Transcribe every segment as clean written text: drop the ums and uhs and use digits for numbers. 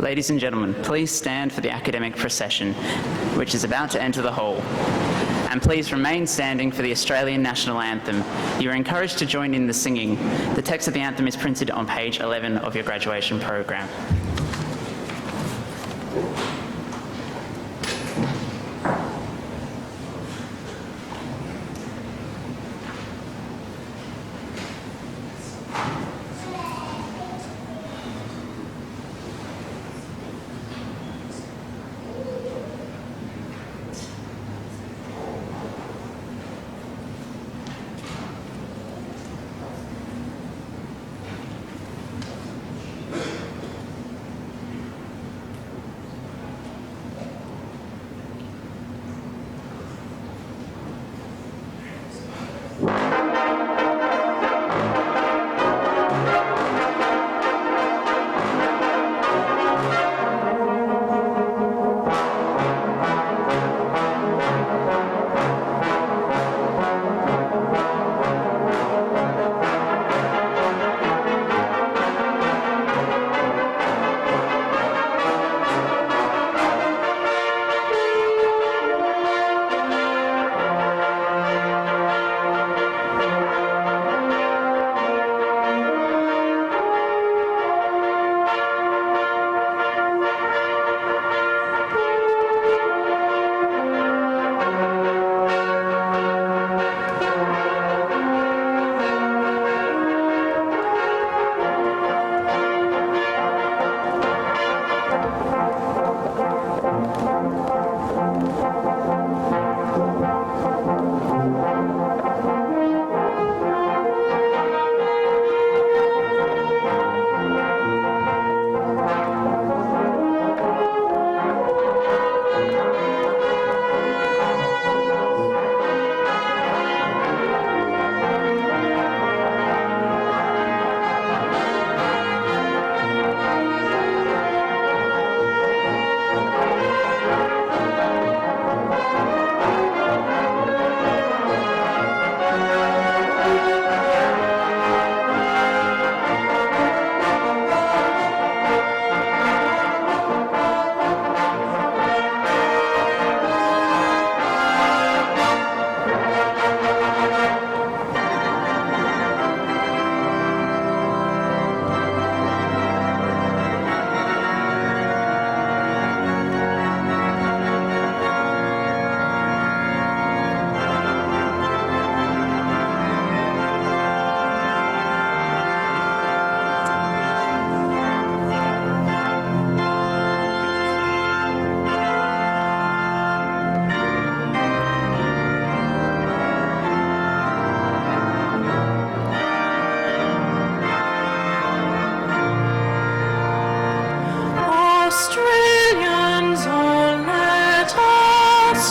Ladies and gentlemen, please stand for the academic procession, which is about to enter the hall. And please remain standing for the Australian National Anthem. You are encouraged to join in the singing. The text of the anthem is printed on page 11 of your graduation program.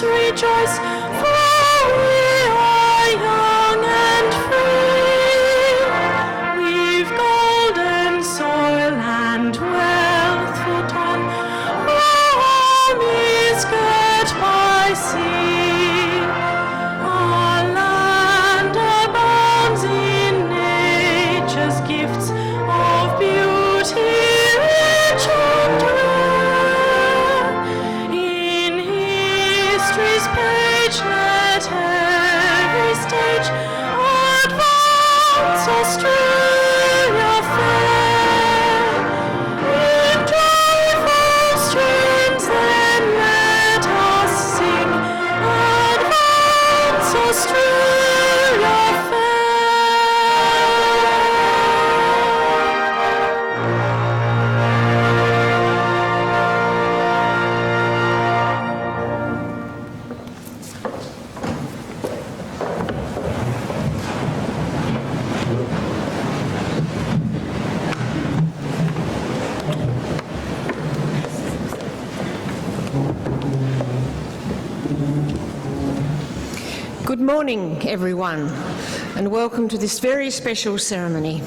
Rejoice, for we are young and free. We've golden soil and wealth for ton. Home is girt by sea. Our land abounds in nature's gifts of beauty rich and rare. In history's page let every stage advance Australia fair. In joyful strains then let us sing, advance Australia fair. Good morning, everyone, and welcome to this very special ceremony.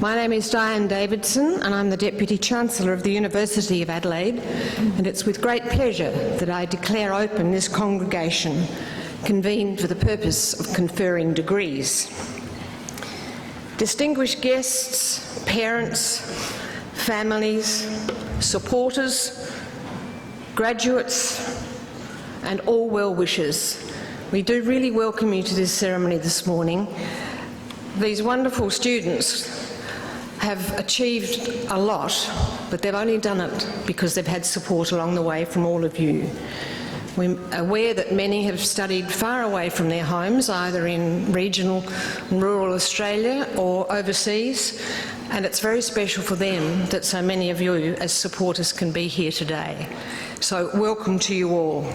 My name is Diane Davidson, and I'm the Deputy Chancellor of the University of Adelaide, and it's with great pleasure that I declare open this congregation convened for the purpose of conferring degrees. Distinguished guests, parents, families, supporters, graduates, and all well-wishers. We do really welcome you to this ceremony this morning. These wonderful students have achieved a lot, but they've only done it because they've had support along the way from all of you. We're aware that many have studied far away from their homes, either in regional and rural Australia or overseas, and it's very special for them that so many of you as supporters can be here today. So welcome to you all.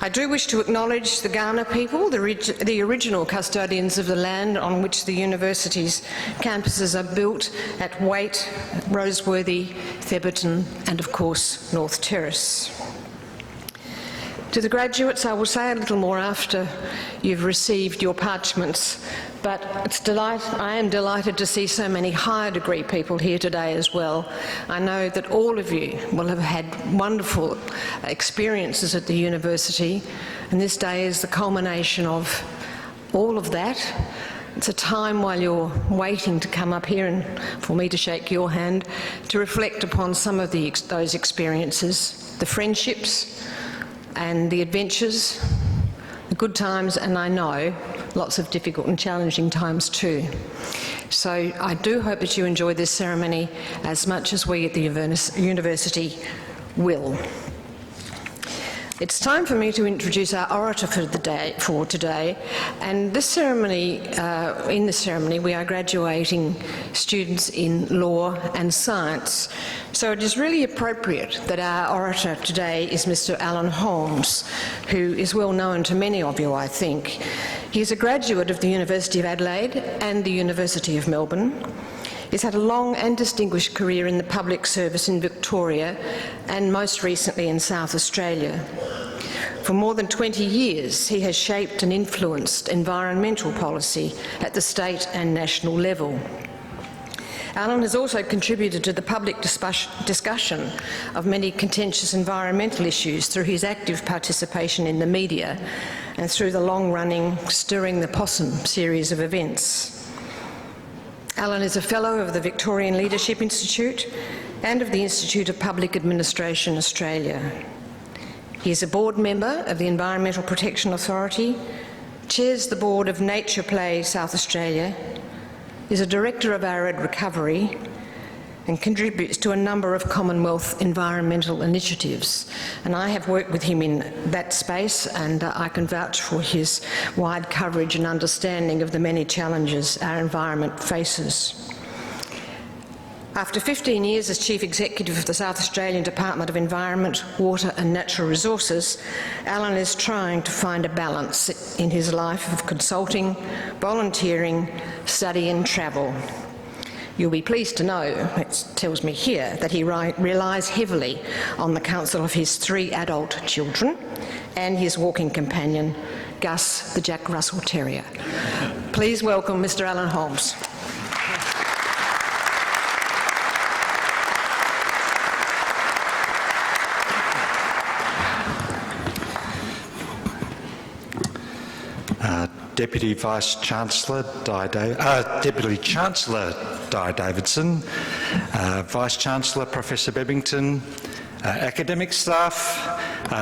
I do wish to acknowledge the Kaurna people, the original custodians of the land on which the university's campuses are built at Waite, Roseworthy, Thebarton and of course North Terrace. To the graduates, I will say a little more after you've received your parchments, but I am delighted to see so many higher degree people here today as well. I know that all of you will have had wonderful experiences at the university, and this day is the culmination of all of that. It's a time while you're waiting to come up here and for me to shake your hand to reflect upon some of those experiences, the friendships, and the adventures, the good times, and I know lots of difficult and challenging times too. So I do hope that you enjoy this ceremony as much as we at the university will. It's time for me to introduce our orator for today, and this ceremony, in this ceremony we are graduating students in law and science. So it is really appropriate that our orator today is Mr. Alan Holmes, who is well known to many of you, I think. He is a graduate of the University of Adelaide and the University of Melbourne. He's had a long and distinguished career in the public service in Victoria and most recently in South Australia. For more than 20 years, he has shaped and influenced environmental policy at the state and national level. Alan has also contributed to the public discussion of many contentious environmental issues through his active participation in the media and through the long-running Stirring the Possum series of events. Alan is a Fellow of the Victorian Leadership Institute and of the Institute of Public Administration Australia. He is a board member of the Environmental Protection Authority, chairs the board of Nature Play South Australia, is a director of Arid Recovery and contributes to a number of Commonwealth environmental initiatives. And I have worked with him in that space, and I can vouch for his wide coverage and understanding of the many challenges our environment faces. After 15 years as Chief Executive of the South Australian Department of Environment, Water and Natural Resources, Alan is trying to find a balance in his life of consulting, volunteering, study and travel. You'll be pleased to know, it tells me here, that he relies heavily on the counsel of his 3 adult children and his walking companion, Gus, the Jack Russell Terrier. Please welcome Mr. Alan Holmes. Deputy Chancellor Di Davidson, Vice Chancellor Professor Bebbington, academic staff,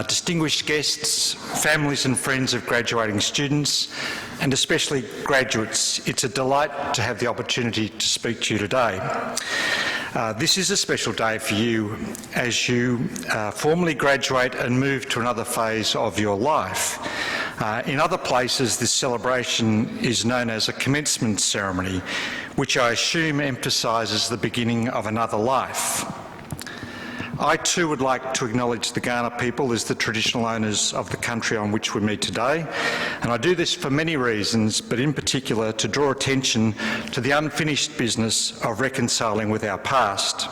distinguished guests, families and friends of graduating students, and especially graduates. It's a delight to have the opportunity to speak to you today. This is a special day for you as you formally graduate and move to another phase of your life. In other places, this celebration is known as a commencement ceremony, which I assume emphasises the beginning of another life. I too would like to acknowledge the Kaurna people as the traditional owners of the country on which we meet today, and I do this for many reasons, but in particular to draw attention to the unfinished business of reconciling with our past.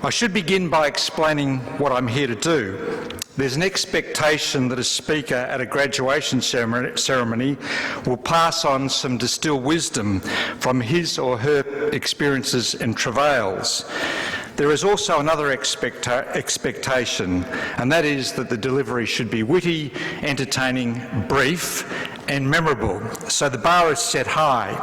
I should begin by explaining what I'm here to do. There's an expectation that a speaker at a graduation ceremony will pass on some distilled wisdom from his or her experiences and travails. There is also another expectation, and that is that the delivery should be witty, entertaining, brief and memorable. So the bar is set high.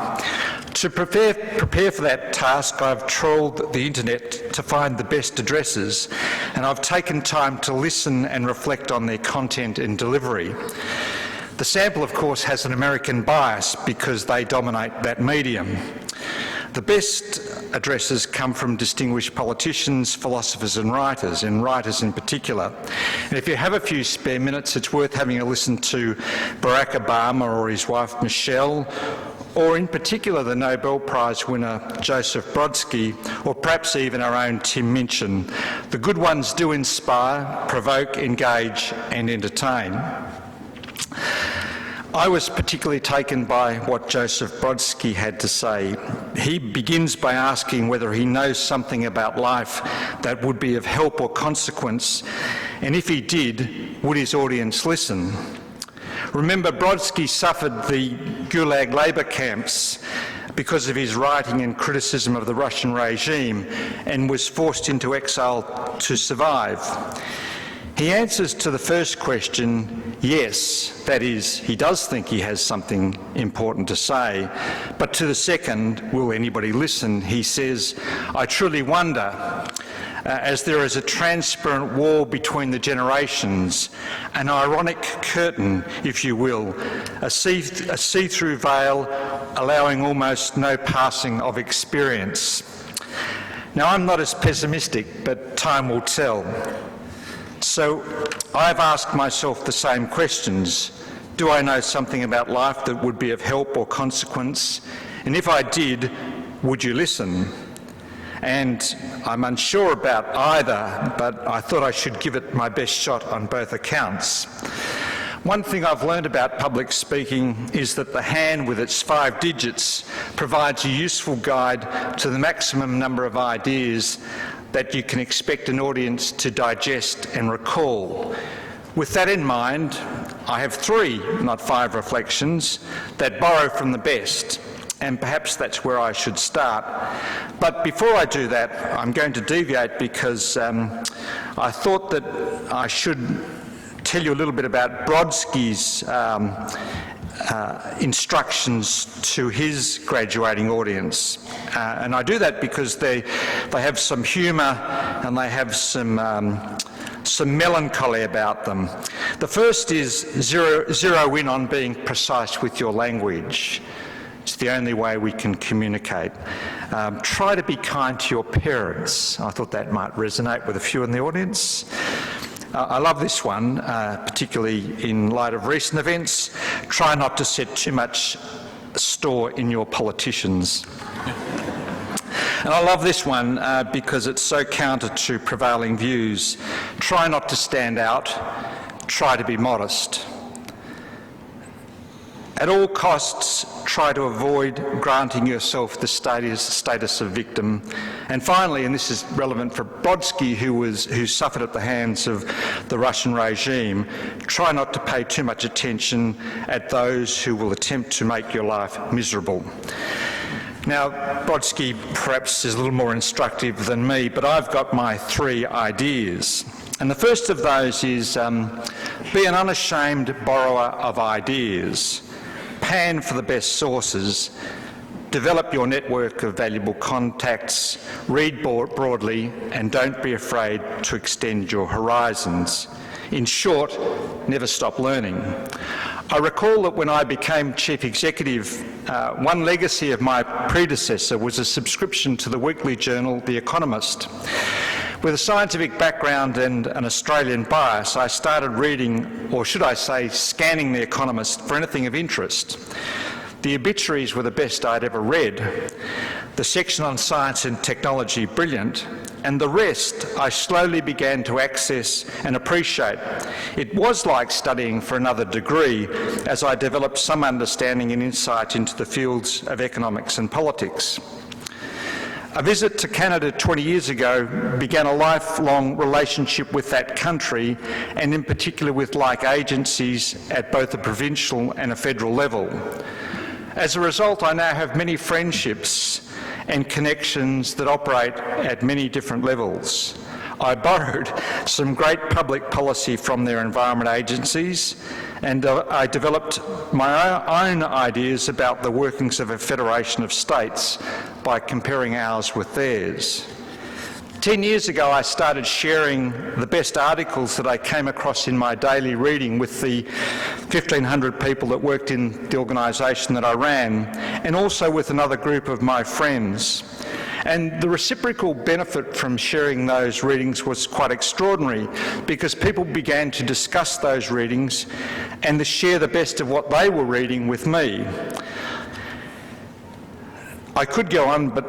To prepare for that task, I've trawled the internet to find the best addresses, and I've taken time to listen and reflect on their content and delivery. The sample, of course, has an American bias because they dominate that medium. The best addresses come from distinguished politicians, philosophers and writers in particular. And if you have a few spare minutes, it's worth having a listen to Barack Obama or his wife Michelle, or in particular the Nobel Prize winner Joseph Brodsky, or perhaps even our own Tim Minchin. The good ones do inspire, provoke, engage and entertain. I was particularly taken by what Joseph Brodsky had to say. He begins by asking whether he knows something about life that would be of help or consequence, and if he did, would his audience listen? Remember, Brodsky suffered the Gulag labour camps because of his writing and criticism of the Russian regime and was forced into exile to survive. He answers to the first question, yes, that is, he does think he has something important to say, but to the second, will anybody listen? He says, I truly wonder, as there is a transparent wall between the generations, an ironic curtain, if you will, a see-through veil allowing almost no passing of experience. Now, I'm not as pessimistic, but time will tell. So I've asked myself the same questions. Do I know something about life that would be of help or consequence? And if I did, would you listen? And I'm unsure about either, but I thought I should give it my best shot on both accounts. One thing I've learned about public speaking is that the hand with its 5 digits provides a useful guide to the maximum number of ideas that you can expect an audience to digest and recall. With that in mind, I have 3, not 5 reflections that borrow from the best, and perhaps that's where I should start. But before I do that, I'm going to deviate because I thought that I should tell you a little bit about Brodsky's instructions to his graduating audience. And I do that because they have some humour and they have some melancholy about them. The first is zero in on being precise with your language. It's the only way we can communicate. Try to be kind to your parents. I thought that might resonate with a few in the audience. I love this one, particularly in light of recent events. Try not to set too much store in your politicians. And I love this one because it's so counter to prevailing views. Try not to stand out. Try to be modest. At all costs, try to avoid granting yourself the status of victim. And finally, and this is relevant for Brodsky, who suffered at the hands of the Russian regime, try not to pay too much attention at those who will attempt to make your life miserable. Now, Brodsky perhaps is a little more instructive than me, but I've got my 3 ideas. And the first of those is be an unashamed borrower of ideas. Pan for the best sources, develop your network of valuable contacts, read broadly, and don't be afraid to extend your horizons. In short, never stop learning. I recall that when I became chief executive, one legacy of my predecessor was a subscription to the weekly journal The Economist. With a scientific background and an Australian bias, I started reading, or should I say, scanning The Economist for anything of interest. The obituaries were the best I'd ever read, the section on science and technology brilliant, and the rest I slowly began to access and appreciate. It was like studying for another degree as I developed some understanding and insight into the fields of economics and politics. A visit to Canada 20 years ago began a lifelong relationship with that country, and in particular with like agencies at both a provincial and a federal level. As a result, I now have many friendships and connections that operate at many different levels. I borrowed some great public policy from their environment agencies, and I developed my own ideas about the workings of a federation of states by comparing ours with theirs. 10 years ago, I started sharing the best articles that I came across in my daily reading with the 1,500 people that worked in the organisation that I ran, and also with another group of my friends. And the reciprocal benefit from sharing those readings was quite extraordinary, because people began to discuss those readings and to share the best of what they were reading with me. I could go on, but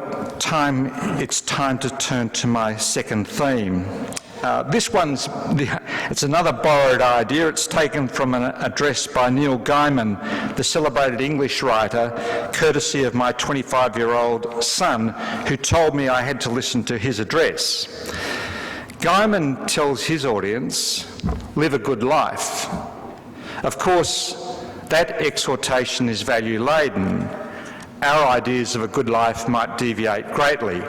it's time to turn to my second theme. It's another borrowed idea. It's taken from an address by Neil Gaiman, the celebrated English writer, courtesy of my 25-year-old son, who told me I had to listen to his address. Gaiman tells his audience, live a good life. Of course, that exhortation is value-laden. Our ideas of a good life might deviate greatly.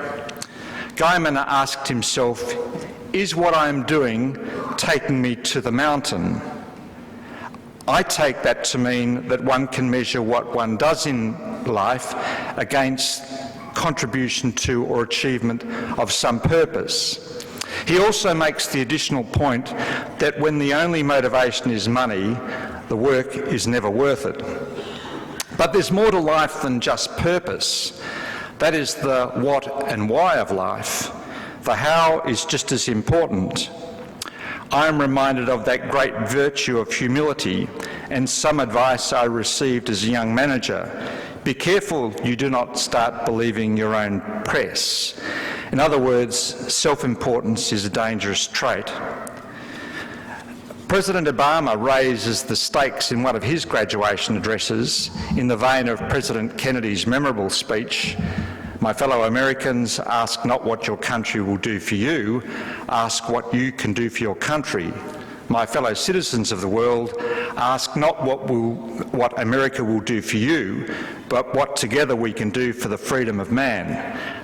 Gaiman asked himself, is what I'm doing taking me to the mountain? I take that to mean that one can measure what one does in life against contribution to or achievement of some purpose. He also makes the additional point that when the only motivation is money, the work is never worth it. But there's more to life than just purpose. That is the what and why of life. The how is just as important. I am reminded of that great virtue of humility and some advice I received as a young manager. Be careful you do not start believing your own press. In other words, self-importance is a dangerous trait. President Obama raises the stakes in one of his graduation addresses in the vein of President Kennedy's memorable speech, my fellow Americans, ask not what your country will do for you, ask what you can do for your country. My fellow citizens of the world, ask not what America will do for you, but what together we can do for the freedom of man.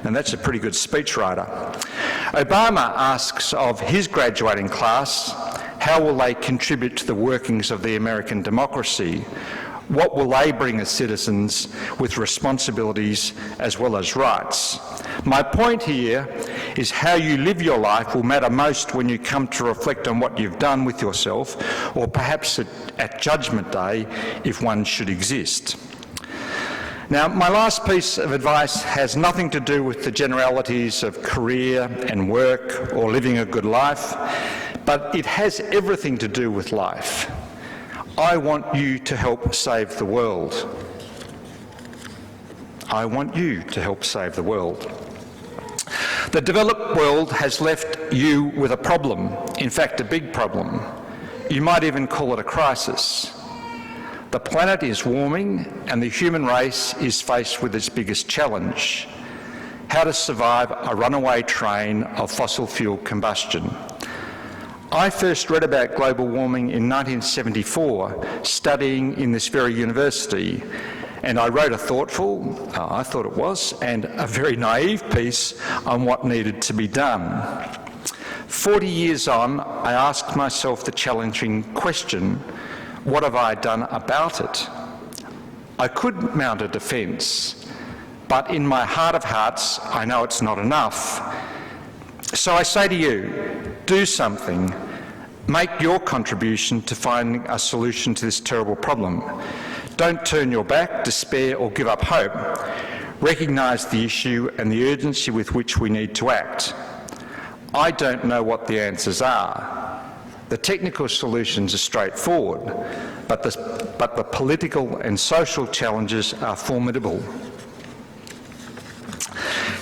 And that's a pretty good speechwriter. Obama asks of his graduating class, how will they contribute to the workings of the American democracy? What will they bring as citizens with responsibilities as well as rights? My point here is how you live your life will matter most when you come to reflect on what you've done with yourself, or perhaps at Judgment Day, if one should exist. Now, my last piece of advice has nothing to do with the generalities of career and work or living a good life, but it has everything to do with life. I want you to help save the world. I want you to help save the world. The developed world has left you with a problem, in fact a big problem. You might even call it a crisis. The planet is warming and the human race is faced with its biggest challenge: how to survive a runaway train of fossil fuel combustion. I first read about global warming in 1974, studying in this very university, and I wrote a thoughtful, I thought it was, and a very naive piece on what needed to be done. 40 years on, I asked myself the challenging question, what have I done about it? I could mount a defence, but in my heart of hearts, I know it's not enough. So I say to you, do something. Make your contribution to finding a solution to this terrible problem. Don't turn your back, despair or give up hope. Recognise the issue and the urgency with which we need to act. I don't know what the answers are. The technical solutions are straightforward, but the political and social challenges are formidable.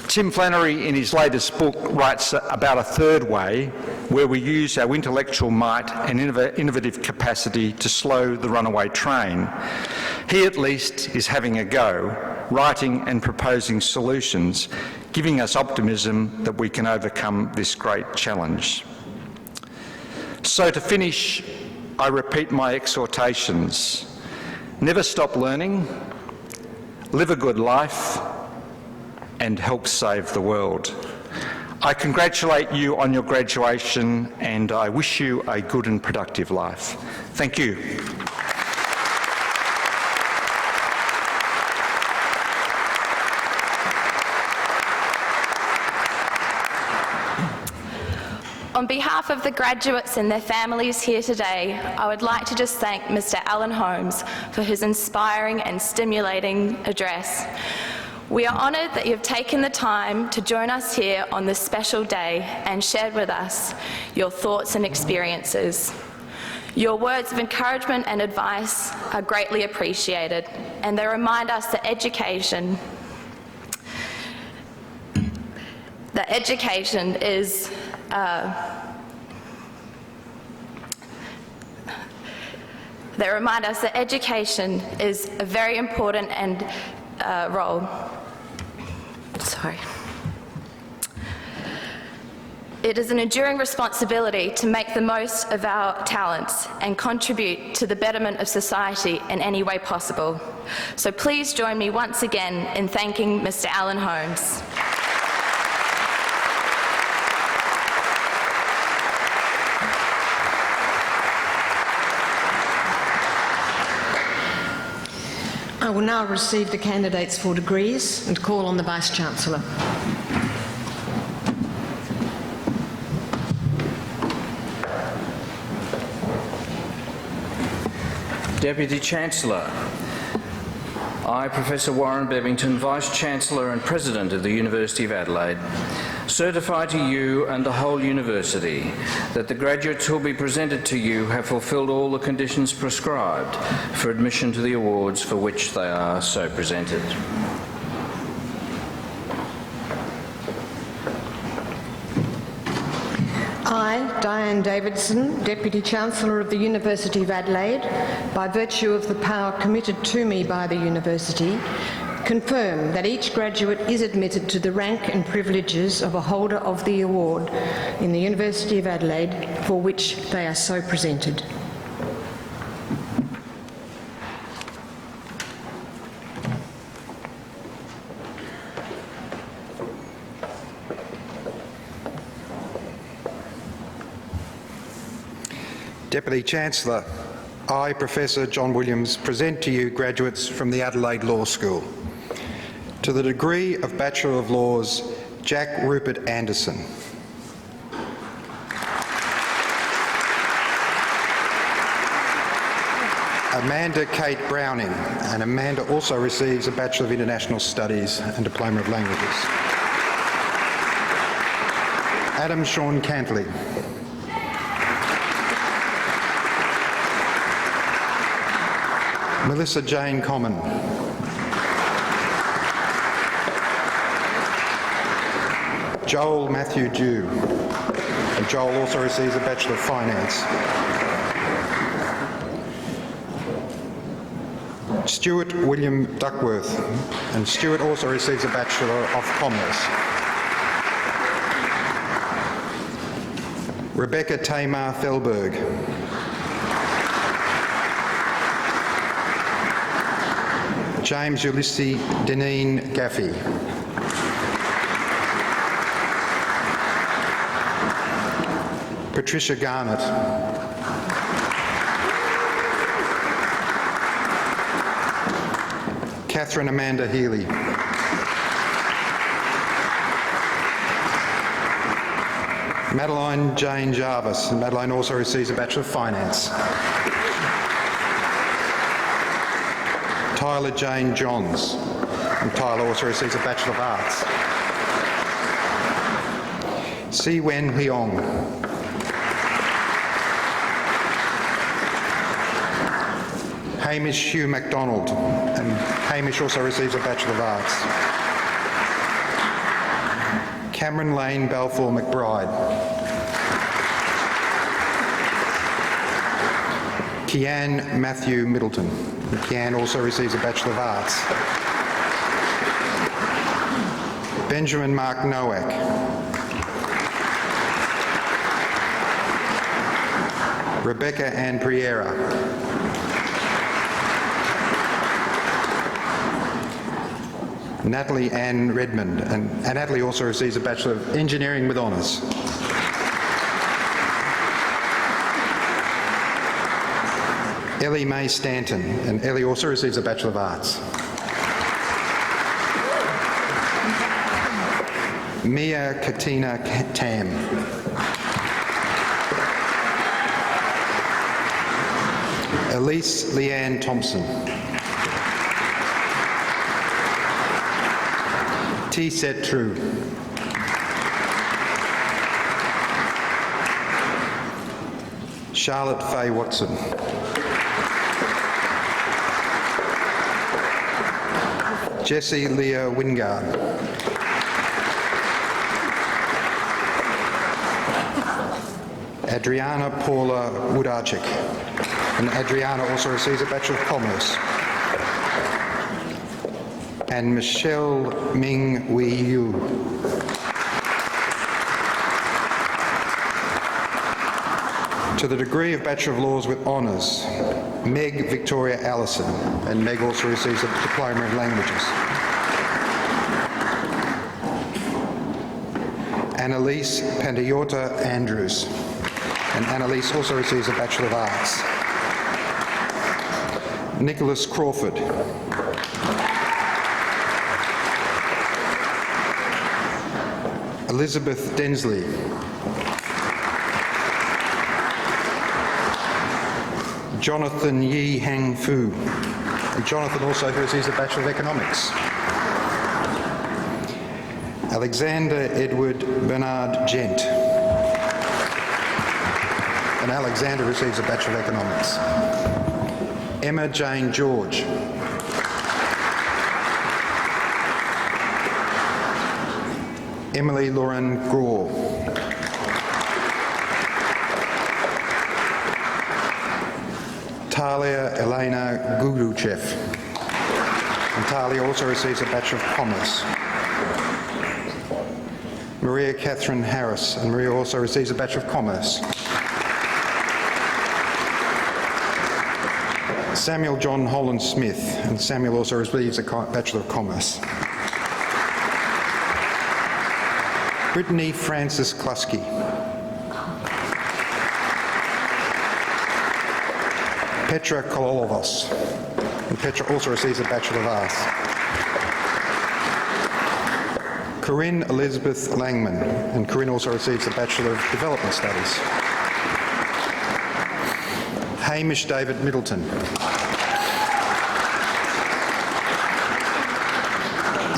Tim Flannery, in his latest book, writes about a third way where we use our intellectual might and innovative capacity to slow the runaway train. He, at least, is having a go, writing and proposing solutions, giving us optimism that we can overcome this great challenge. So to finish, I repeat my exhortations. Never stop learning, live a good life, and help save the world. I congratulate you on your graduation and I wish you a good and productive life. Thank you. On behalf of the graduates and their families here today, I would like to just thank Mr. Alan Holmes for his inspiring and stimulating address. We are honoured that you have taken the time to join us here on this special day and shared with us your thoughts and experiences. Your words of encouragement and advice are greatly appreciated, and they remind us that education is they remind us that education is a very important and role. It is an enduring responsibility to make the most of our talents and contribute to the betterment of society in any way possible. So please join me once again in thanking Mr. Alan Holmes. I will now receive the candidates for degrees and call on the Vice-Chancellor. Deputy Chancellor, I, Professor Warren Bebbington, Vice-Chancellor and President of the University of Adelaide, certify to you and the whole university that the graduates who will be presented to you have fulfilled all the conditions prescribed for admission to the awards for which they are so presented. I, Diane Davidson, Deputy Chancellor of the University of Adelaide, by virtue of the power committed to me by the University, confirm that each graduate is admitted to the rank and privileges of a holder of the award in the University of Adelaide for which they are so presented. Deputy Chancellor, I, Professor John Williams, present to you graduates from the Adelaide Law School. To the degree of Bachelor of Laws, Jack Rupert Anderson. Amanda Kate Browning, and Amanda also receives a Bachelor of International Studies and Diploma of Languages. Adam Sean Cantley. Melissa Jane Common. Joel Matthew Dew, and Joel also receives a Bachelor of Finance. Stuart William Duckworth, and Stuart also receives a Bachelor of Commerce. Rebecca Tamar Thelberg. James Ulysses Deneen Gaffey. Patricia Garnett. Catherine Amanda Healy. Madeline Jane Jarvis, and Madeline also receives a Bachelor of Finance. Tyler Jane Johns, and Tyler also receives a Bachelor of Arts. Si Wen Leong. Hamish Hugh MacDonald, and Hamish also receives a Bachelor of Arts. Cameron Lane Balfour McBride. Kian Matthew Middleton. And Kian also receives a Bachelor of Arts. Benjamin Mark Nowak. Rebecca Ann Priera. Natalie Ann Redmond, and Natalie also receives a Bachelor of Engineering with Honours. Ellie Mae Stanton, and Ellie also receives a Bachelor of Arts. Mia Katina Tam. Elise Leanne Thompson. T. Set True. Charlotte Faye Watson. Jessie Leah Wingard. Adriana Paula Woodarczyk, and Adriana also receives a Bachelor of Commerce. And Michelle Ming Wee Yu. To the degree of Bachelor of Laws with Honours, Meg Victoria Allison, and Meg also receives a Diploma in Languages. Annalise Pandayota Andrews, and Annalise also receives a Bachelor of Arts. Nicholas Crawford. Elizabeth Densley. Jonathan Yi Hang Fu, and Jonathan also receives a Bachelor of Economics. Alexander Edward Bernard Gent, and Alexander receives a Bachelor of Economics. Emma Jane George. Emily Lauren Graw. Talia Elena Guduchev, and Talia also receives a Bachelor of Commerce. Maria Catherine Harris, and Maria also receives a Bachelor of Commerce. Samuel John Holland Smith, and Samuel also receives a Bachelor of Commerce. Brittany Francis Klusky. Petra Kololovos, and Petra also receives a Bachelor of Arts. Corinne Elizabeth Langman, and Corinne also receives a Bachelor of Development Studies. Hamish David Middleton.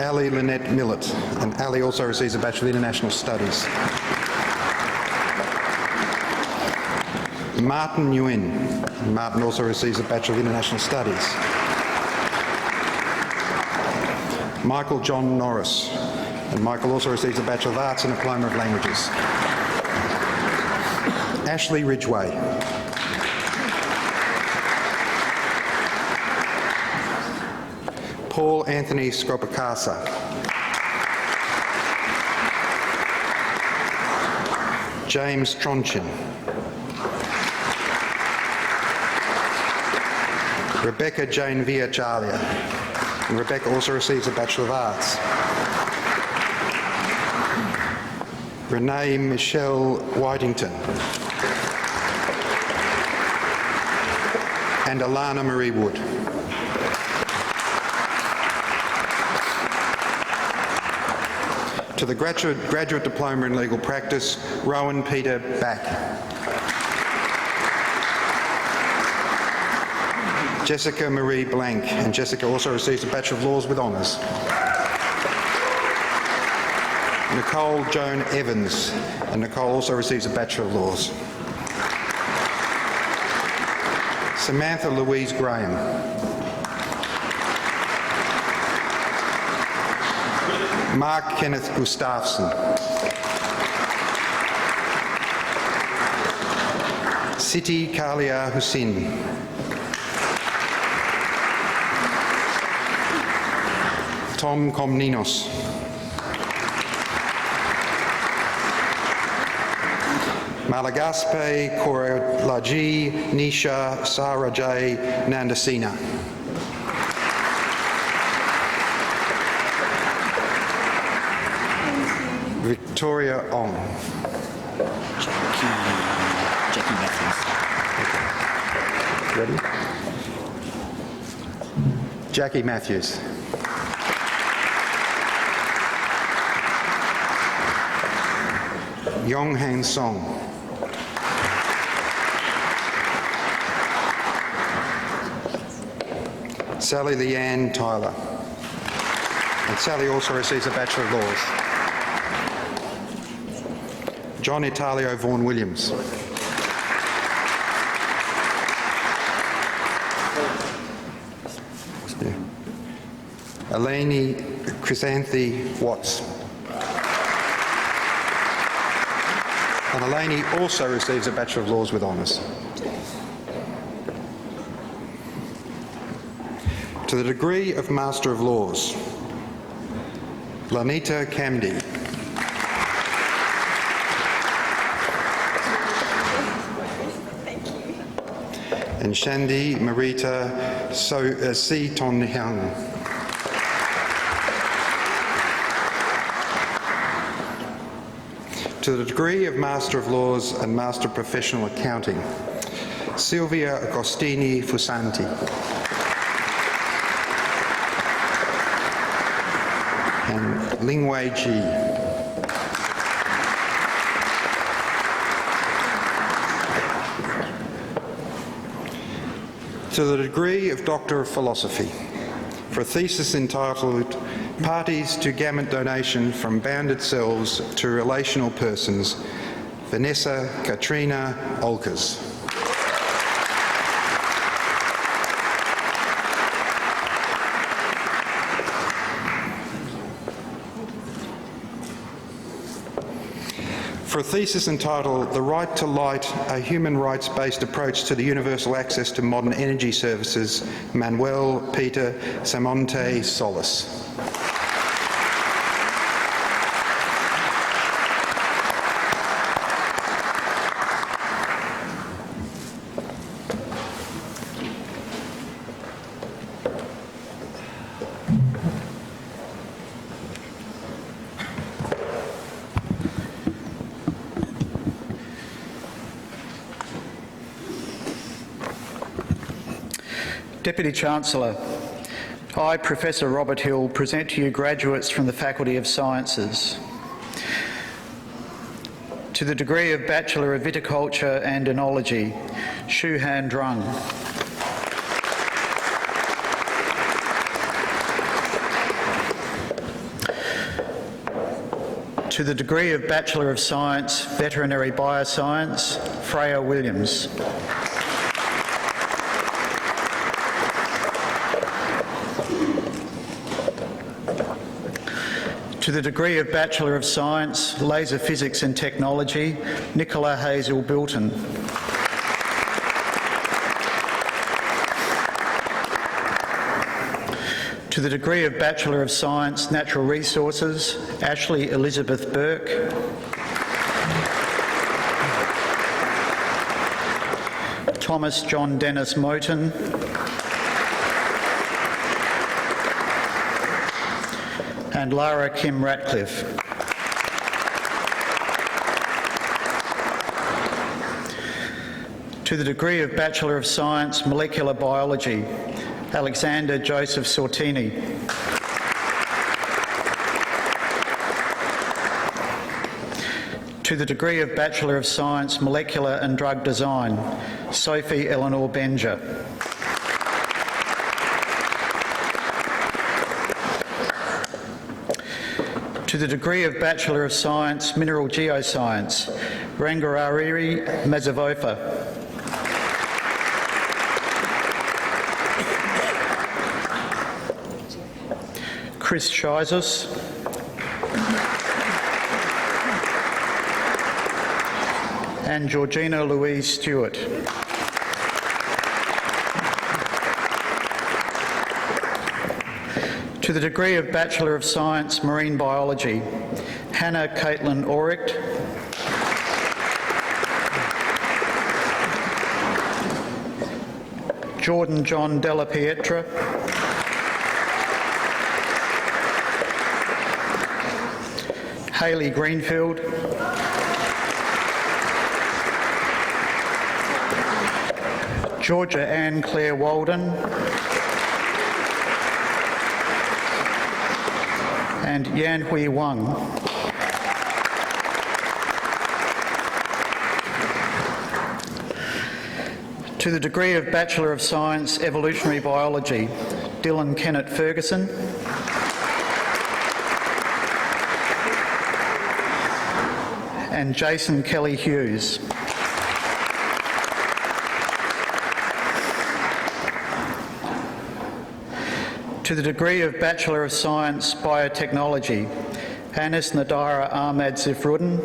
Ali Lynette Millett, and Ali also receives a Bachelor of International Studies. Martin Nguyen, and Martin also receives a Bachelor of International Studies. Michael John Norris, and Michael also receives a Bachelor of Arts and a Diploma of Languages. Ashley Ridgway. Paul Anthony Scopacasa. James Tronchin. Rebecca Jane Villachalia, and Rebecca also receives a Bachelor of Arts. Renee Michelle Whitington, and Alana Marie Wood. To the Graduate Diploma in Legal Practice, Rowan Peter Back. Jessica Marie Blank, and Jessica also receives a Bachelor of Laws with Honours. Nicole Joan Evans, and Nicole also receives a Bachelor of Laws. Samantha Louise Graham. Mark Kenneth Gustafsson. Siti Kalia Hussein. Tom Komninos. Malagaspe Korelaji Nisha Sarajay Nandasina. Victoria Ong. Jackie Matthews. Ready? Jackie Matthews. Yong Han Song. Sally Leanne Tyler. And Sally also receives a Bachelor of Laws. John Italio Vaughan Williams. Eleni Chrysanthi Watts. And Eleni also receives a Bachelor of Laws with honours. To the degree of Master of Laws, Lanita Kamdi. And Shandi Marita Si Ton Hyang. To the degree of Master of Laws and Master of Professional Accounting, Silvia Agostini Fusanti. And Lingwei Ji. To the degree of Doctor of Philosophy, for a thesis entitled Parties to Gamete Donation from Bounded Cells to Relational Persons, Vanessa Katrina Olkers. For a thesis entitled The Right to Light, a Human Rights-Based Approach to the Universal Access to Modern Energy Services, Manuel Peter Samonte Solis. Deputy Chancellor, I, Professor Robert Hill, present to you graduates from the Faculty of Sciences. To the degree of Bachelor of Viticulture and Enology, Shu Han Drung. To the degree of Bachelor of Science, Veterinary Bioscience, Freya Williams. To the degree of Bachelor of Science, Laser Physics and Technology, Nicola Hazel Bilton. To the degree of Bachelor of Science, Natural Resources, Ashley Elizabeth Burke. Thomas John Dennis Moten. And Lara Kim Ratcliffe. To the degree of Bachelor of Science, Molecular Biology, Alexander Joseph Sortini. To the degree of Bachelor of Science, Molecular and Drug Design, Sophie Eleanor Benja. To the degree of Bachelor of Science, Mineral Geoscience, Rangariri Mazavofa. Chris Shizus. And Georgina Louise Stewart. To the degree of Bachelor of Science, Marine Biology, Hannah Caitlin Oricht. Jordan John Della Pietra. Hayley Greenfield, Georgia Ann Claire Walden, and Yan Hui Wang. To the degree of Bachelor of Science, Evolutionary Biology, Dylan Kennett Ferguson. And Jason Kelly Hughes. To the degree of Bachelor of Science, Biotechnology, Anis Nadira Ahmad Zifruddin.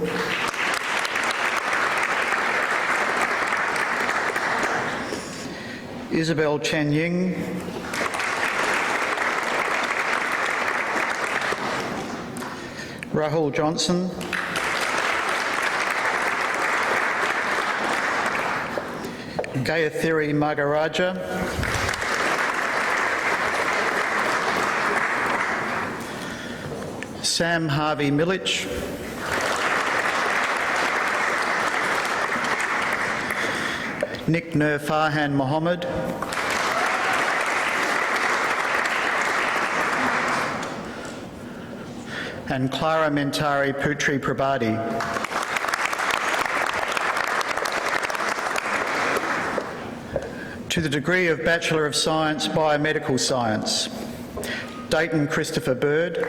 Isabel Chen Ying. Rahul Johnson. Gayathiri Magaraja. Sam Harvey Milich. Nick Nur Farhan Mohammed. And Clara Mentari Putri Prabhati. To the degree of Bachelor of Science, Biomedical Science, Dayton Christopher Bird.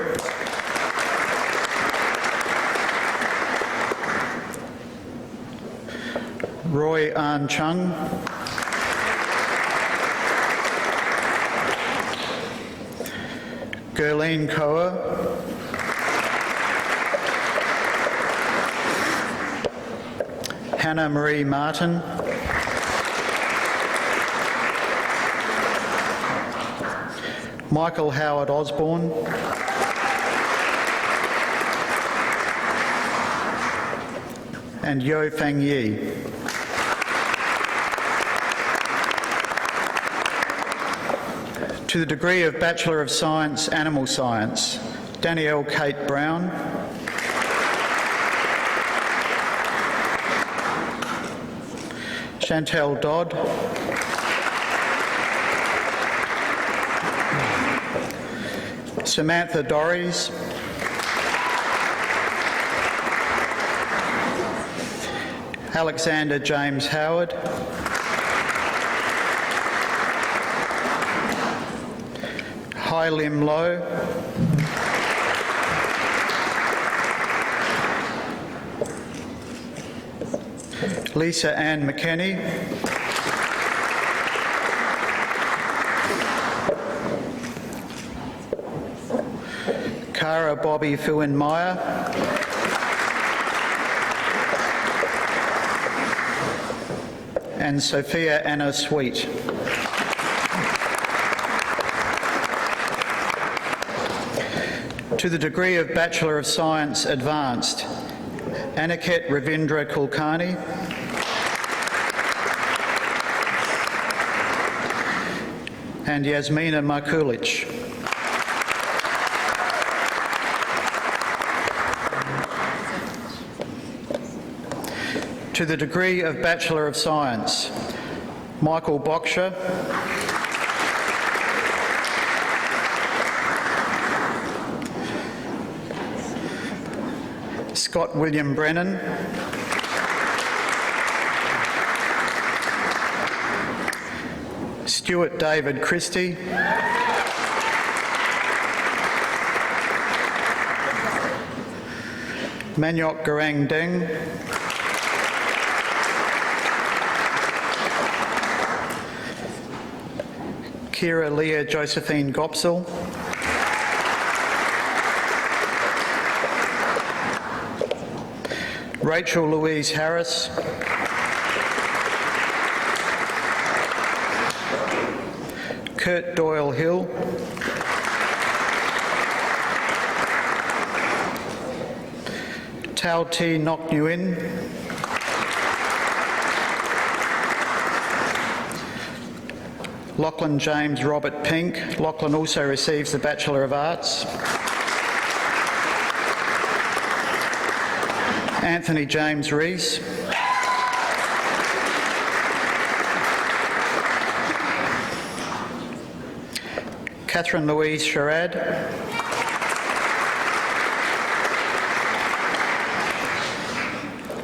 Roy An Chung. Gurleen Kaur. Hannah Marie Martin. Michael Howard Osborne. And Yo Fang Yi. To the degree of Bachelor of Science, Animal Science, Danielle Kate Brown. Chantel Dodd. Samantha Dorries. Alexander James Howard. Hai Lim Low. Lisa Ann McKenney. Cara Bobby Fuin Meyer. And Sophia Anna Sweet. To the degree of Bachelor of Science, Advanced, Aniket Ravindra Kulkarni. And Yasmina Markulich. To the degree of Bachelor of Science, Michael Boksher. Scott William Brennan. Stuart David Christie. Manyok Garang Deng. Kira Leah Josephine Gopsel. Rachel Louise Harris. Kurt Doyle Hill. Tao T. Nok Nguyen. Lachlan James Robert Pink. Lachlan also receives the Bachelor of Arts. Anthony James Rees. Catherine Louise Sherrad.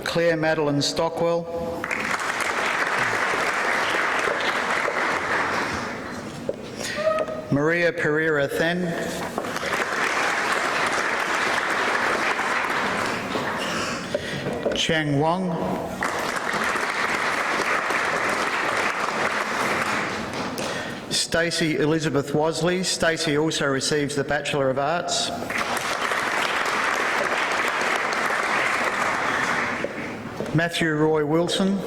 Claire Madeline Stockwell. Maria Pereira Then. Chang Wong. Stacey Elizabeth Wasley. Stacey also receives the Bachelor of Arts. Matthew Roy Wilson.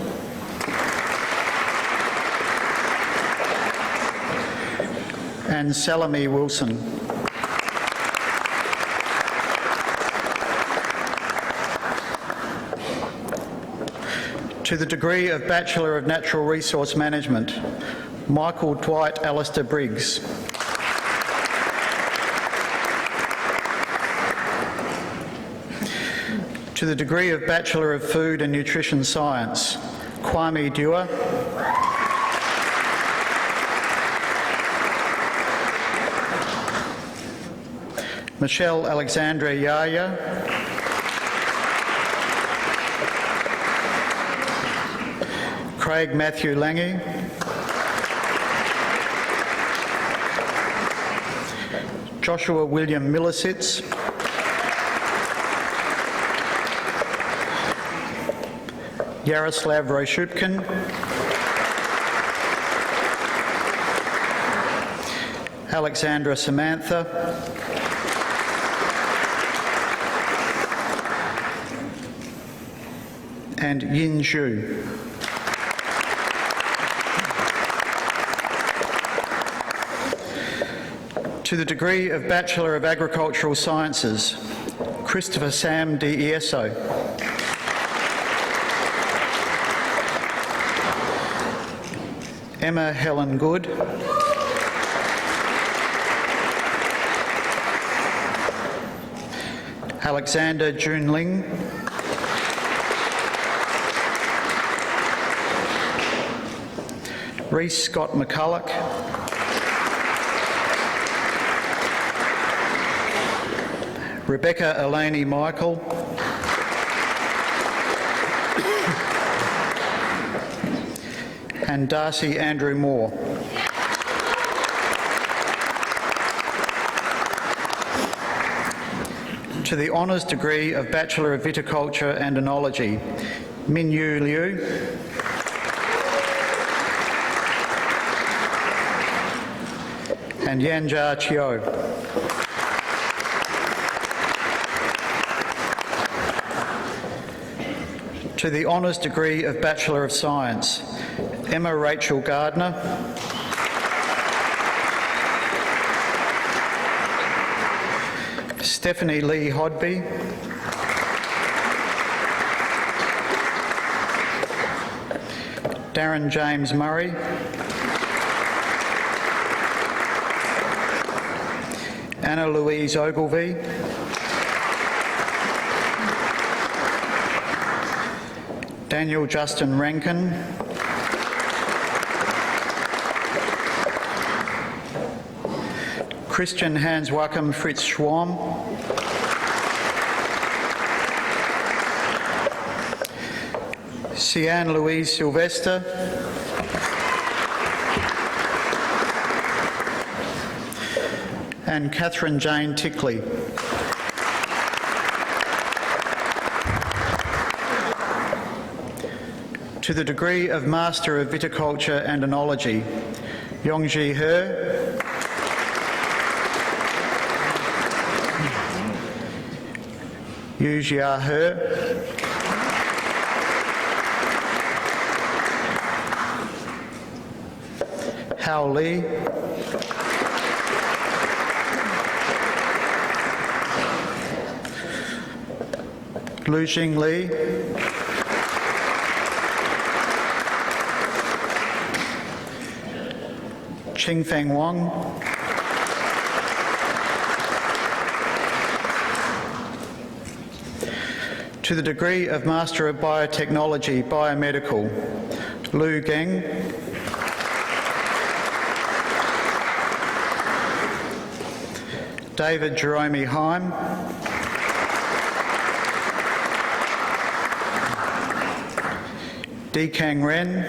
And Salome Wilson. To the degree of Bachelor of Natural Resource Management, Michael Dwight Alistair Briggs. To the degree of Bachelor of Food and Nutrition Science, Kwame Dewar. Michelle Alexandra Yaya. Craig Matthew Lange. Joshua William Millisitz. Yaroslav Roshupkin. Alexandra Samantha. And Yin Zhu. To the degree of Bachelor of Agricultural Sciences, Christopher Sam D. Ieso. Emma Helen Good. Alexander Jun Ling. Reese Scott McCulloch. Rebecca Eleni Michael. And Darcy Andrew Moore. To the honours degree of Bachelor of Viticulture and Enology, Minyu Liu. And Yanjia Chiu. To the honours degree of Bachelor of Science, Emma Rachel Gardner. Stephanie Lee Hodby. Darren James Murray. Anna Louise Ogilvie. Daniel Justin Rankin. Christian Hans Joachim Fritz Schwarm. Sian Louise Sylvester. And Catherine Jane Tickley. To the degree of Master of Viticulture and Enology, Yongji He. Yujia He. Hao Li. Lu Xing Li. Qingfeng Wang. To the degree of Master of Biotechnology, Biomedical, Lu Geng. David Jerome Heim. Dikang Ren.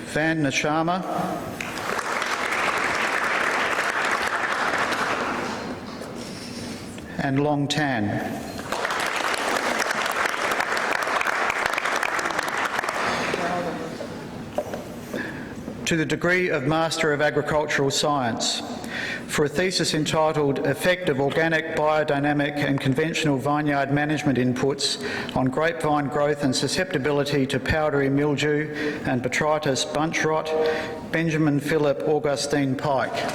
Van Nishama. And Long Tan. To the degree of Master of Agricultural Science, for a thesis entitled Effect of Organic, Biodynamic and Conventional Vineyard Management Inputs on Grapevine Growth and Susceptibility to Powdery Mildew and Botrytis Bunch Rot, Benjamin Philip Augustine Pike.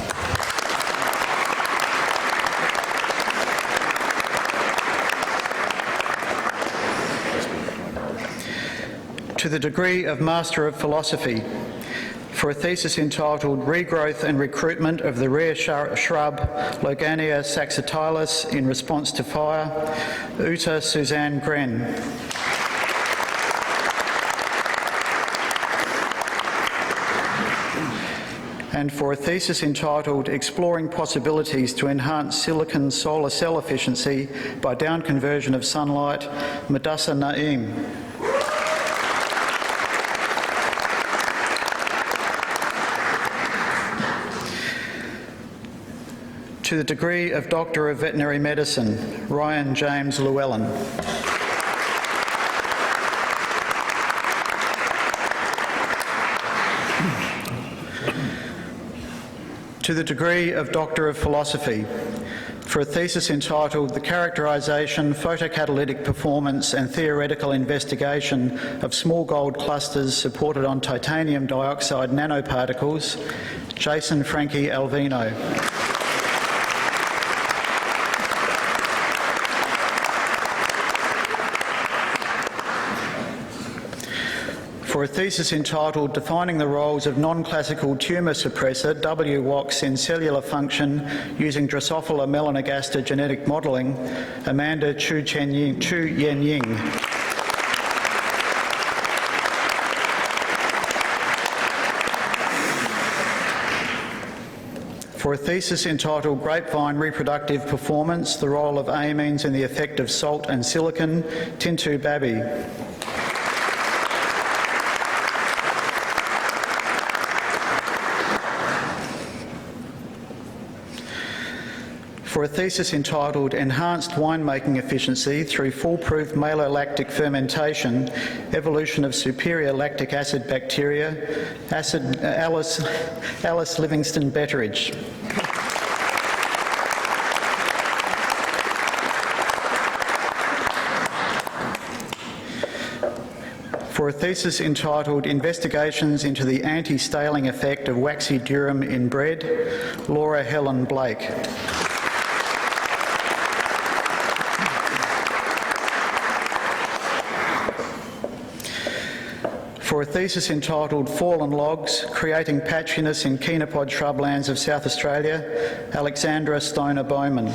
To the degree of Master of Philosophy, for a thesis entitled Regrowth and Recruitment of the Rare Shrub Logania saxatilis in Response to Fire, Uta Suzanne Gren. And for a thesis entitled Exploring Possibilities to Enhance Silicon Solar Cell Efficiency by Down Conversion of Sunlight, Madassa Naeem. To the degree of Doctor of Veterinary Medicine, Ryan James Llewellyn. To the degree of Doctor of Philosophy, for a thesis entitled The Characterisation, Photocatalytic Performance and Theoretical Investigation of Small Gold Clusters Supported on Titanium Dioxide Nanoparticles, Jason Frankie Alvino. For a thesis entitled Defining the Roles of Non-Classical Tumour Suppressor, WWOX in Cellular Function Using Drosophila melanogaster Genetic Modelling, Amanda Chu Yen Ying. For a thesis entitled Grapevine Reproductive Performance, the Role of Amines in the Effect of Salt and Silicon, Tintu Babi. For a thesis entitled Enhanced Winemaking Efficiency Through Foolproof Malolactic Fermentation, Evolution of Superior Lactic Acid Bacteria, Alice Livingston Betteridge. For a thesis entitled Investigations into the Anti-Staling Effect of Waxy Durum in Bread, Laura Helen Blake. For a thesis entitled Fallen Logs, Creating Patchiness in Chenopod Shrublands of South Australia, Alexandra Stoner Bowman.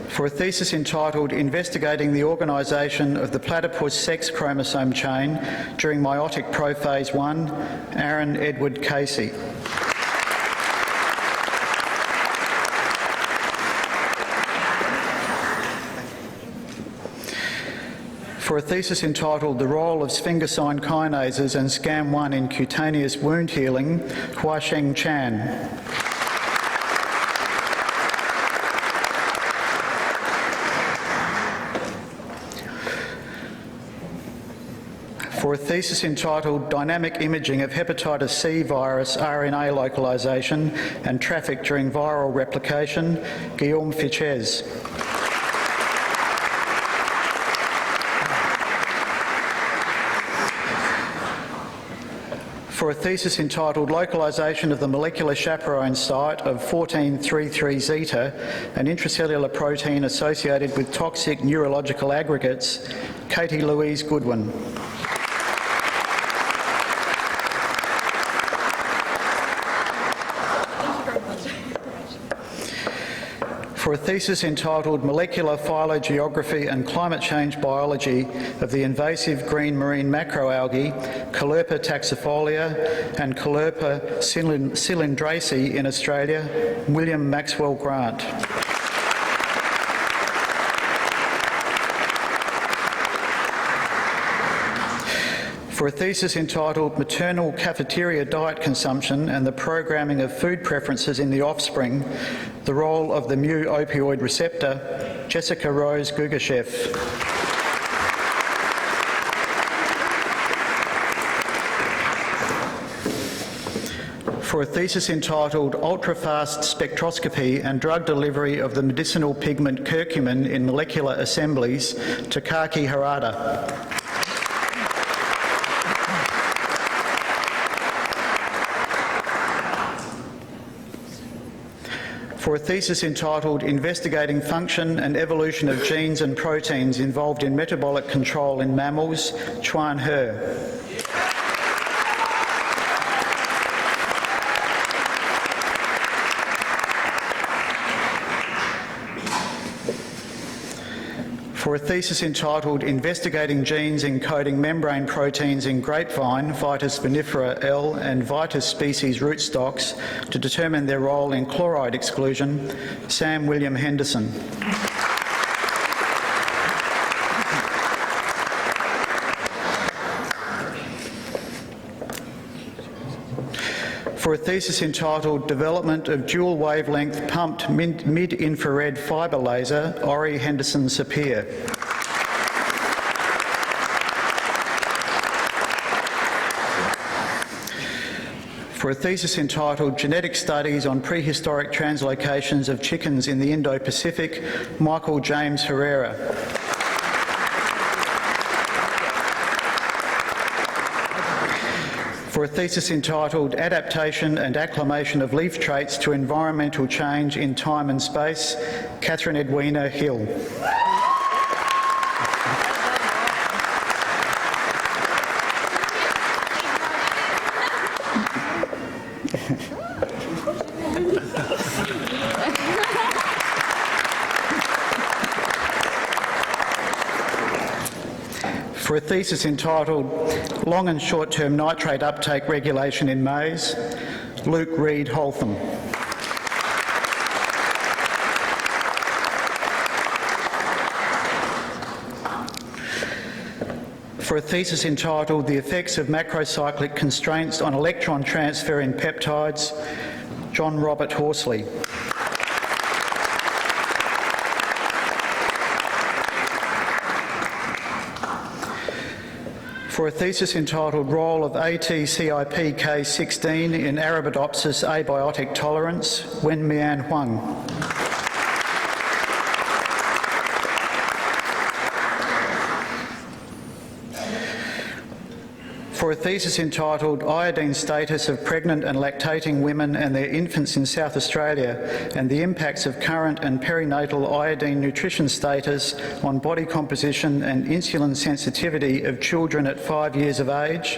For a thesis entitled Investigating the Organisation of the Platypus Sex Chromosome Chain during Meiotic Prophase 1, Aaron Edward Casey. For a thesis entitled The Role of Sphingosine Kinases and SCAM1 in Cutaneous Wound Healing, Huasheng Chan. For a thesis entitled Dynamic Imaging of Hepatitis C Virus RNA Localization and Traffic During Viral Replication, Guillaume Fichez. For a thesis entitled Localisation of the Molecular Chaperone Site of 1433 zeta, an intracellular protein associated with toxic neurological aggregates, Katie Louise Goodwin. for a thesis entitled Molecular Phylogeography and Climate Change Biology of the Invasive Green Marine Macroalgae, Caulerpa taxifolia and Caulerpa cylindraceae in Australia, William Maxwell Grant. For a thesis entitled Maternal Cafeteria Diet Consumption and the Programming of Food Preferences in the Offspring, the Role of the Mu Opioid Receptor, Jessica Rose Gugashev. For a thesis entitled Ultrafast Spectroscopy and Drug Delivery of the Medicinal Pigment Curcumin in Molecular Assemblies, Takaki Harada. For a thesis entitled Investigating Function and Evolution of Genes and Proteins Involved in Metabolic Control in Mammals, Chuan He. For a thesis entitled Investigating Genes Encoding Membrane Proteins in Grapevine, Vitis vinifera L and Vitis species rootstocks to determine their role in chloride exclusion, Sam William Henderson. For a thesis entitled Development of Dual Wavelength Pumped Mid-Infrared Fibre Laser, Ori Henderson Sapir. For a thesis entitled Genetic Studies on Prehistoric Translocations of Chickens in the Indo-Pacific, Michael James Herrera. For a thesis entitled Adaptation and Acclimation of Leaf Traits to Environmental Change in Time and Space, Catherine Edwina Hill. For a thesis entitled Long and Short-Term Nitrate Uptake Regulation in Maize, Luke Reid Holtham. For a thesis entitled The Effects of Macrocyclic Constraints on Electron Transfer in Peptides, John Robert Horsley. For a thesis entitled Role of ATCIP-K16 in Arabidopsis Abiotic Tolerance, Wen Mian Huang. For a thesis entitled Iodine Status of Pregnant and Lactating Women and Their Infants in South Australia and the Impacts of Current and Perinatal Iodine Nutrition Status on Body Composition and Insulin Sensitivity of Children at 5 years of age,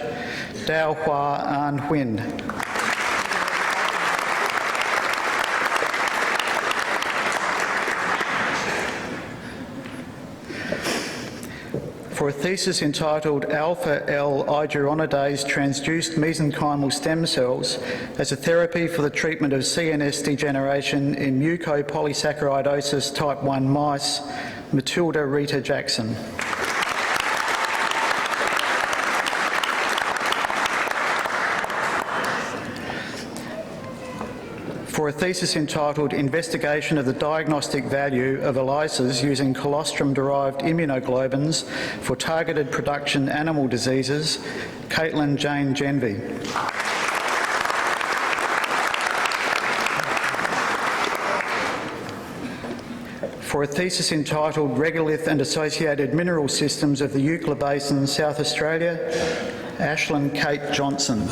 Dao Hua An Huyn. For a thesis entitled Alpha-L iduronidase transduced mesenchymal stem cells as a therapy for the treatment of CNS degeneration in mucopolysaccharidosis type 1 mice, Matilda Rita Jackson. For a thesis entitled Investigation of the Diagnostic Value of ELISAs using colostrum-derived immunoglobulins for Targeted Production Animal Diseases, Caitlin Jane Genvy. For a thesis entitled Regolith and Associated Mineral Systems of the Eucla Basin, South Australia, Ashlyn Kate Johnson.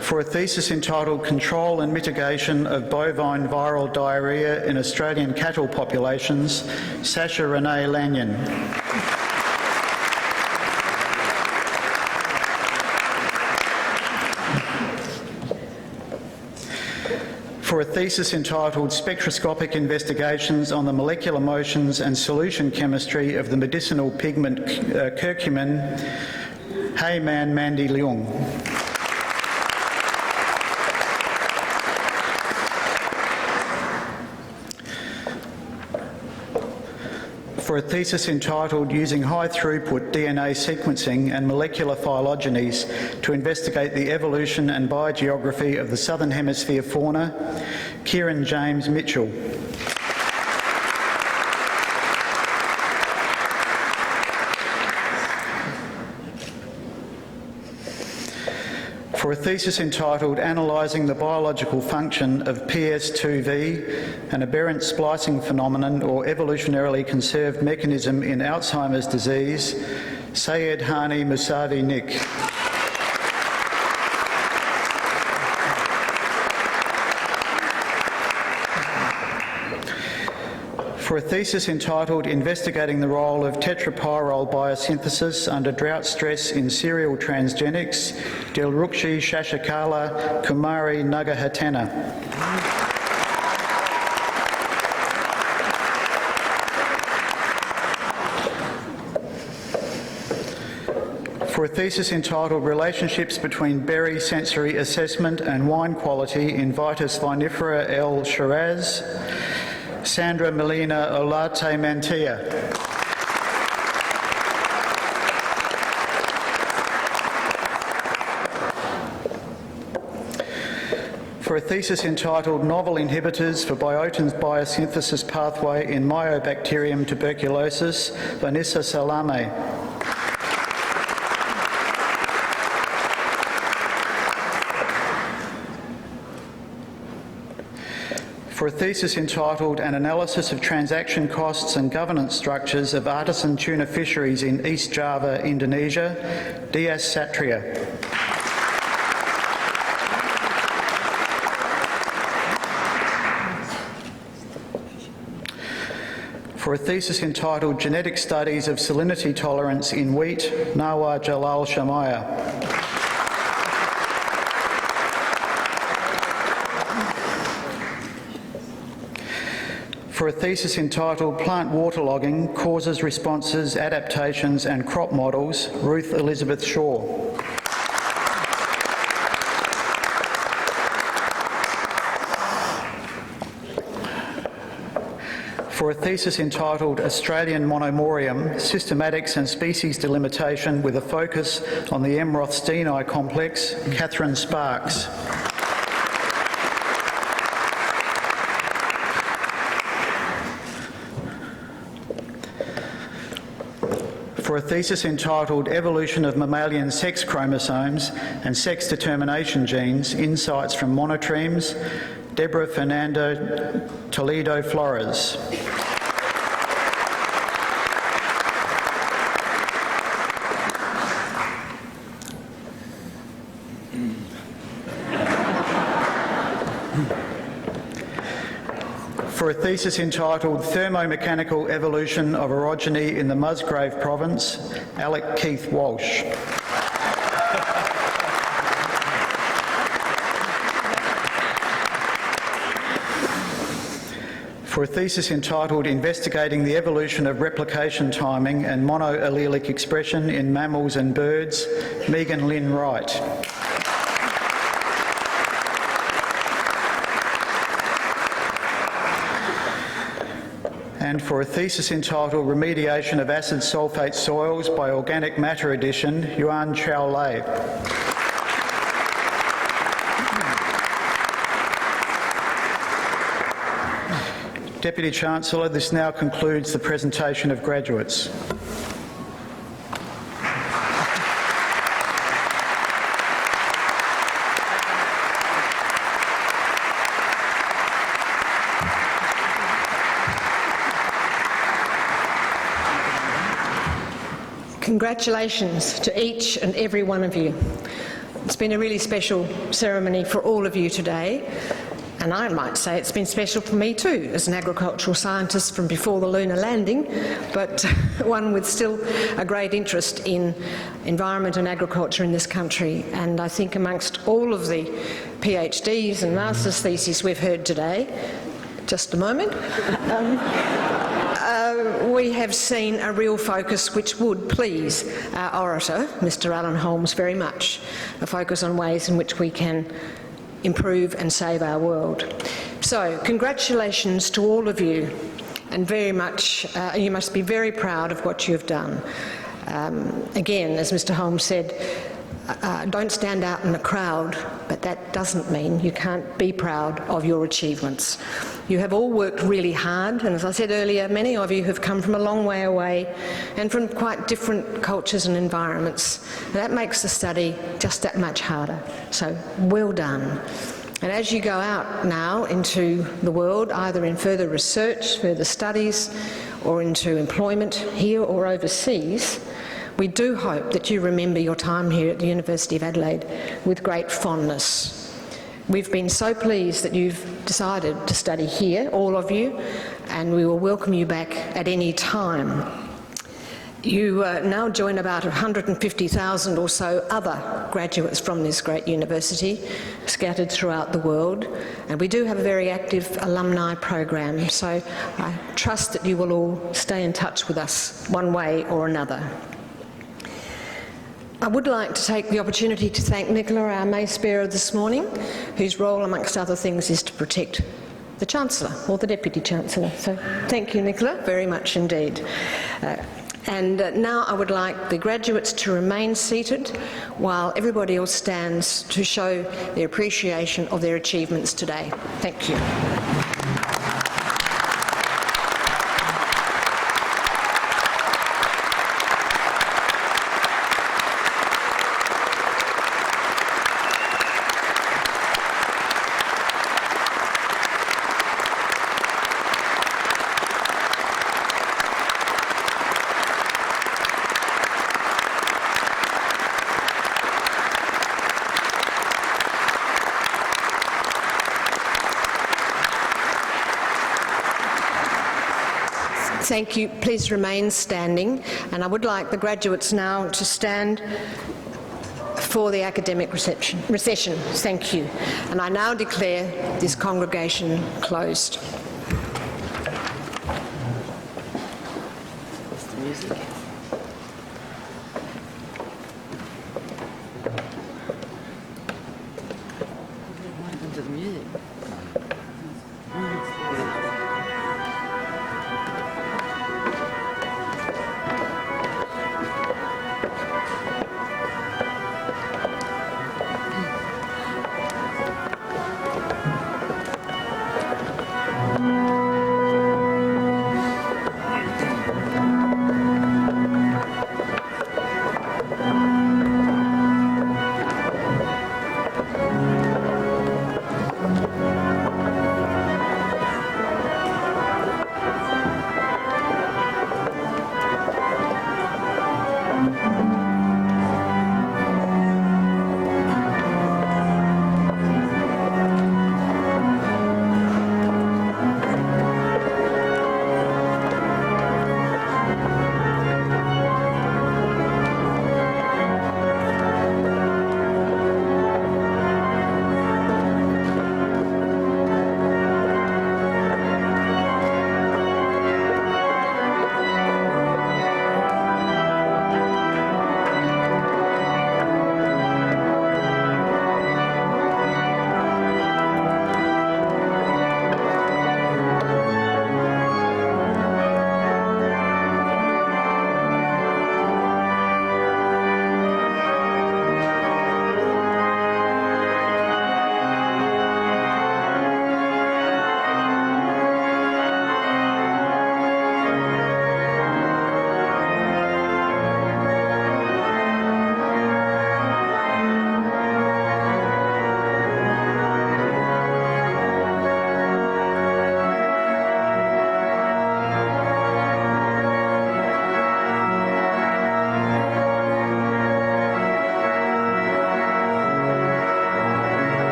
For a thesis entitled Control and Mitigation of Bovine Viral Diarrhoea in Australian Cattle Populations, Sasha Renee Lanyon. for a thesis entitled Spectroscopic Investigations on the Molecular Motions and Solution Chemistry of the Medicinal Pigment Curcumin, Hey Man Mandy Leung. For a thesis entitled Using High Throughput DNA Sequencing and Molecular Phylogenies to Investigate the Evolution and Biogeography of the Southern Hemisphere Fauna, Kieran James Mitchell. For a thesis entitled Analysing the Biological Function of PS2V, an aberrant splicing phenomenon or evolutionarily conserved mechanism in Alzheimer's disease, Sayed Hani Musavi Nick. For a thesis entitled Investigating the Role of Tetrapyrrole Biosynthesis Under Drought Stress in Cereal Transgenics, Dilrukshi Shashikala Kumari Nagahatena. For a thesis entitled Relationships Between Berry Sensory Assessment and Wine Quality in Vitis vinifera L. Shiraz, Sandra Melina Olate Mantia. For a thesis entitled Novel Inhibitors for Biotin's Biosynthesis Pathway in Mycobacterium tuberculosis, Vanessa Salame. For a thesis entitled An Analysis of Transaction Costs and Governance Structures of Artisan Tuna Fisheries in East Java, Indonesia, Dias Satria. For a thesis entitled Genetic Studies of Salinity Tolerance in Wheat, Nawar Jalal Shamaya. For a thesis entitled Plant Waterlogging, Causes, Responses, Adaptations and Crop Models, Ruth Elizabeth Shaw. For a thesis entitled Australian Monomorium, Systematics and Species Delimitation with a Focus on the M. rothsteini Complex, Catherine Sparks. For a thesis entitled Evolution of Mammalian Sex Chromosomes and Sex Determination Genes, Insights from Monotremes, Deborah Fernando Toledo Flores. For a thesis entitled Thermomechanical Evolution of Orogeny in the Musgrave Province, Alec Keith Walsh. For a thesis entitled Investigating the Evolution of Replication Timing and Monoallelic Expression in Mammals and Birds, Megan Lynn Wright. And for a thesis entitled Remediation of Acid Sulphate Soils by Organic Matter Addition, Yuan Chao Lei. Deputy Chancellor, this now concludes the presentation of graduates. Congratulations to each and every one of you. It's been a really special ceremony for all of you today, and And I might say it's been special for me too, as an agricultural scientist from before the lunar landing, but one with still a great interest in environment and agriculture in this country. And I think amongst all of the PhDs and master's theses we've heard today, just a moment, we have seen a real focus which would please our orator, Mr. Alan Holmes, very much, a focus on ways in which we can improve and save our world. So, congratulations to all of you, and very much, you must be very proud of what you've done. Again, as Mr. Holmes said, don't stand out in a crowd, but that doesn't mean you can't be proud of your achievements. You have all worked really hard, and as I said earlier, many of you have come from a long way away and from quite different cultures and environments, and that makes the study just that much harder. So, well done. And as you go out now into the world, either in further research, further studies, or into employment here or overseas, we do hope that you remember your time here at the University of Adelaide with great fondness. We've been so pleased that you've decided to study here, all of you, and we will welcome you back at any time. You now join about 150,000 or so other graduates from this great university scattered throughout the world, and we do have a very active alumni program, so I trust that you will all stay in touch with us one way or another. I would like to take the opportunity to thank Nicola, our Mace Bearer this morning, whose role, amongst other things, is to protect the Chancellor, or the Deputy Chancellor. So thank you, Nicola, very much indeed. Now I would like the graduates to remain seated while everybody else stands to show their appreciation of their achievements today. Thank you. Thank you. Please remain standing. And I would like the graduates now to stand for the academic recession. Thank you. And I now declare this congregation closed.